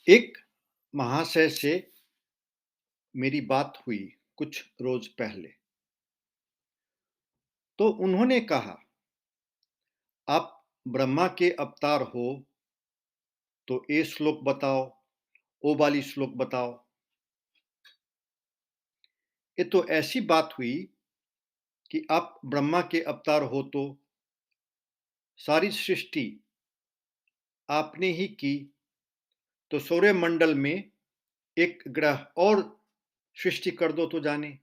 एक महाशय से मेरी बात हुई कुछ रोज पहले। तो उन्होंने कहा, आप ब्रह्मा के अवतार हो, तो ये श्लोक बताओ, वो वाली श्लोक बताओ। ये तो ऐसी बात हुई कि आप ब्रह्मा के अवतार हो तो सारी सृष्टि आपने ही की, तो सौरमंडल में एक ग्रह और सृष्टि कर दो तो जाने।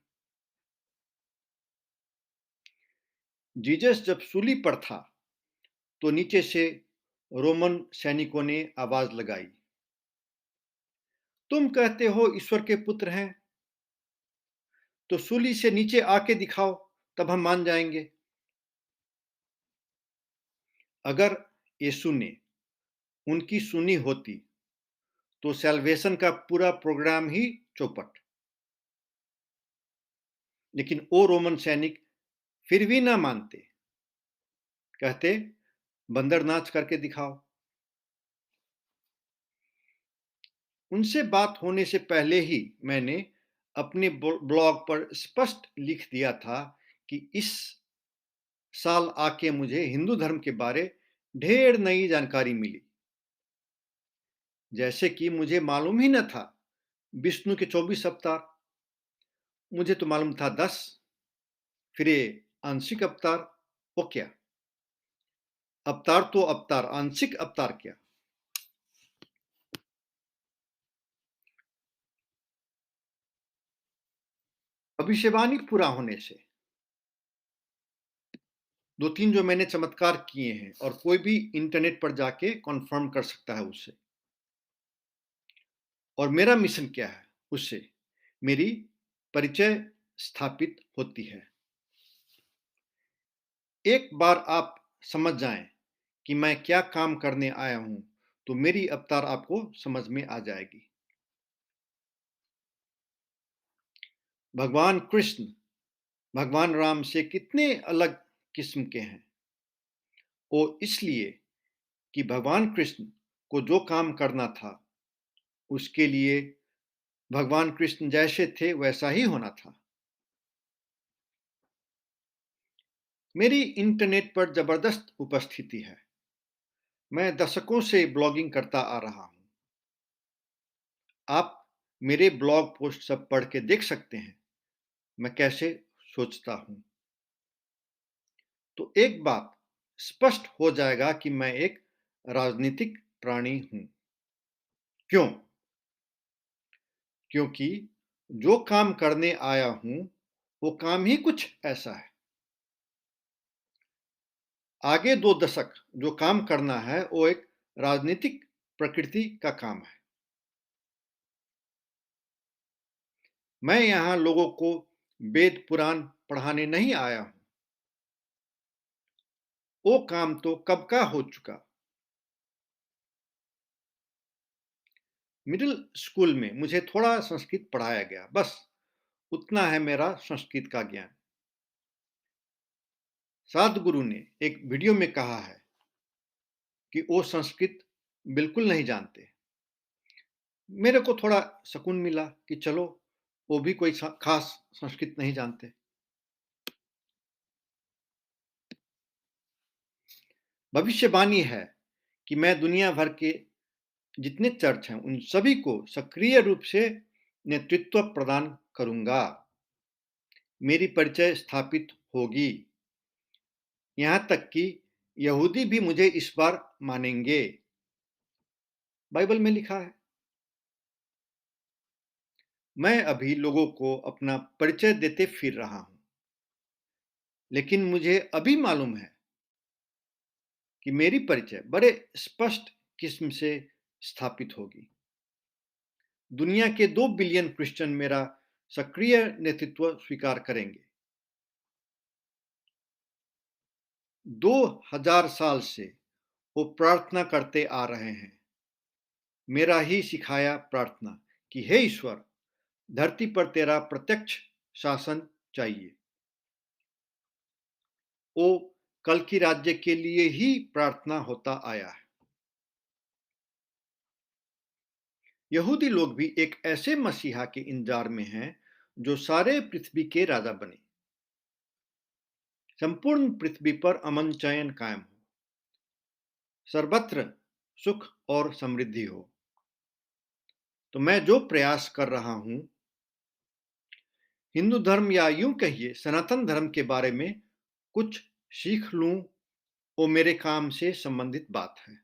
जीसस जब सूली पर था तो नीचे से रोमन सैनिकों ने आवाज लगाई, तुम कहते हो ईश्वर के पुत्र हैं, तो सूली से नीचे आके दिखाओ, तब हम मान जाएंगे। अगर यीशु ने उनकी सुनी होती तो सैल्वेशन का पूरा प्रोग्राम ही चौपट। लेकिन वो रोमन सैनिक फिर भी ना मानते, कहते बंदर नाच करके दिखाओ। उनसे बात होने से पहले ही मैंने अपने ब्लॉग पर स्पष्ट लिख दिया था कि इस साल आके मुझे हिंदू धर्म के बारे ढेर नई जानकारी मिली। जैसे कि मुझे मालूम ही न था विष्णु के 24 अवतार। मुझे तो मालूम था 10। फिर ये आंशिक अवतार, वो क्या? अवतार तो अवतार, आंशिक अवतार क्या? भविष्यवाणी पूरा होने से 2-3 जो मैंने चमत्कार किए हैं, और कोई भी इंटरनेट पर जाके कॉन्फर्म कर सकता है उससे। और मेरा मिशन क्या है उससे? मेरी परिचय स्थापित होती है। एक बार आप समझ जाएं कि मैं क्या काम करने आया हूं, तो मेरी अवतार आपको समझ में आ जाएगी। भगवान कृष्ण भगवान राम से कितने अलग किस्म के हैं? वो इसलिए कि भगवान कृष्ण को जो काम करना था, उसके लिए भगवान कृष्ण जैसे थे वैसा ही होना था। मेरी इंटरनेट पर जबरदस्त उपस्थिति है। मैं दशकों से ब्लॉगिंग करता आ रहा हूं। आप मेरे ब्लॉग पोस्ट सब पढ़ के देख सकते हैं मैं कैसे सोचता हूं। तो एक बात स्पष्ट हो जाएगा कि मैं एक राजनीतिक प्राणी हूं। क्यों? क्योंकि जो काम करने आया हूं वो काम ही कुछ ऐसा है। आगे 2 दशक जो काम करना है वो एक राजनीतिक प्रकृति का काम है। मैं यहां लोगों को वेद पुराण पढ़ाने नहीं आया हूं। वो काम तो कब का हो चुका। मिडिल स्कूल में मुझे थोड़ा संस्कृत पढ़ाया गया, बस उतना है मेरा संस्कृत का ज्ञान। सदगुरु ने एक वीडियो में कहा है कि वो संस्कृत बिल्कुल नहीं जानते। मेरे को थोड़ा सुकून मिला कि चलो वो भी कोई खास संस्कृत नहीं जानते। भविष्यवाणी है कि मैं दुनिया भर के जितने चर्च हैं उन सभी को सक्रिय रूप से नेतृत्व प्रदान करूंगा। मेरी परिचय स्थापित होगी। यहां तक कि यहूदी भी मुझे इस बार मानेंगे। बाइबल में लिखा है। मैं अभी लोगों को अपना परिचय देते फिर रहा हूं, लेकिन मुझे अभी मालूम है कि मेरी परिचय बड़े स्पष्ट किस्म से स्थापित होगी। दुनिया के 2 बिलियन क्रिश्चियन मेरा सक्रिय नेतृत्व स्वीकार करेंगे। 2000 साल से वो प्रार्थना करते आ रहे हैं, मेरा ही सिखाया प्रार्थना कि हे ईश्वर, धरती पर तेरा प्रत्यक्ष शासन चाहिए। वो कल की राज्य के लिए ही प्रार्थना होता आया है। यहूदी लोग भी एक ऐसे मसीहा के इंतजार में हैं जो सारे पृथ्वी के राजा बने, संपूर्ण पृथ्वी पर अमन चैन कायम हो, सर्वत्र सुख और समृद्धि हो। तो मैं जो प्रयास कर रहा हूं, हिंदू धर्म या यूं कहिए सनातन धर्म के बारे में कुछ सीख लूं, वो मेरे काम से संबंधित बात है।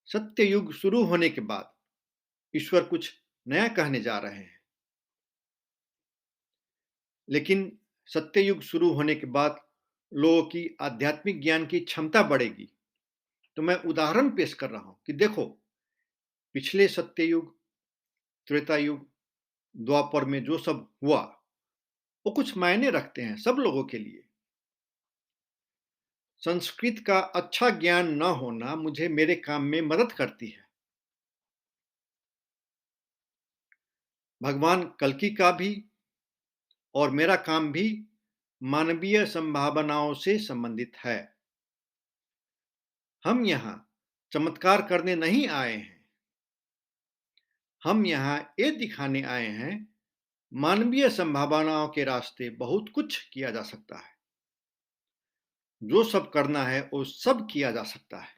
सत्य युग शुरू होने के बाद ईश्वर कुछ नया कहने जा रहे हैं, लेकिन सत्य युग शुरू होने के बाद लोगों की आध्यात्मिक ज्ञान की क्षमता बढ़ेगी। तो मैं उदाहरण पेश कर रहा हूं कि देखो, पिछले सत्य युग, त्रेता युग, द्वापर में जो सब हुआ वो कुछ मायने रखते हैं सब लोगों के लिए। संस्कृत का अच्छा ज्ञान न होना मुझे मेरे काम में मदद करती है। भगवान कल्कि का भी और मेरा काम भी मानवीय संभावनाओं से संबंधित है। हम यहां चमत्कार करने नहीं आए हैं, हम यहां ये दिखाने आए हैं मानवीय संभावनाओं के रास्ते बहुत कुछ किया जा सकता है। जो सब करना है वो सब किया जा सकता है।